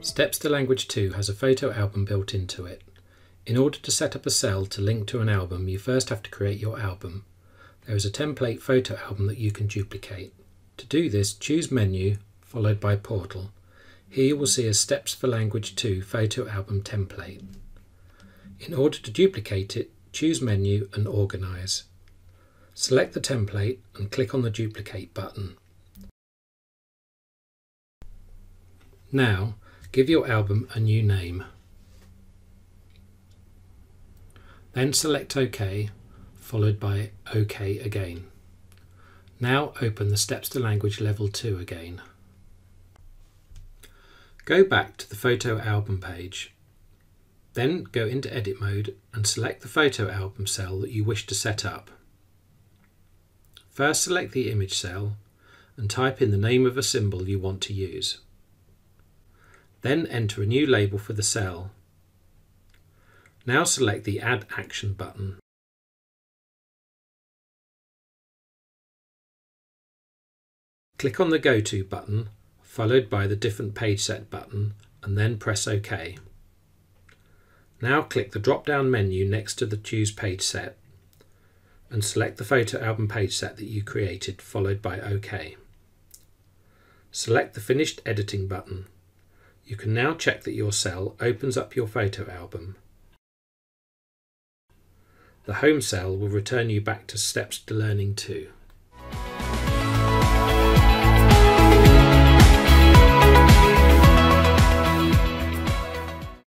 Steps to Language 2 has a photo album built into it. In order to set up a cell to link to an album, you first have to create your album. There is a template photo album that you can duplicate. To do this, choose Menu, followed by Portal. Here you will see a Steps for Language 2 photo album template. In order to duplicate it, choose Menu and Organize. Select the template and click on the Duplicate button. Now, give your album a new name. Then select OK, followed by OK again. Now open the Steps to Language Level 2 again. Go back to the photo album page. Then go into edit mode and select the photo album cell that you wish to set up. First select the image cell and type in the name of a symbol you want to use. Then enter a new label for the cell. Now select the Add Action button. Click on the Go To button, followed by the Different Page Set button, and then press OK. Now click the drop-down menu next to the Choose Page Set and select the photo album page set that you created, followed by OK. Select the Finished Editing button. You can now check that your cell opens up your photo album. The Home cell will return you back to Steps to Learning 2.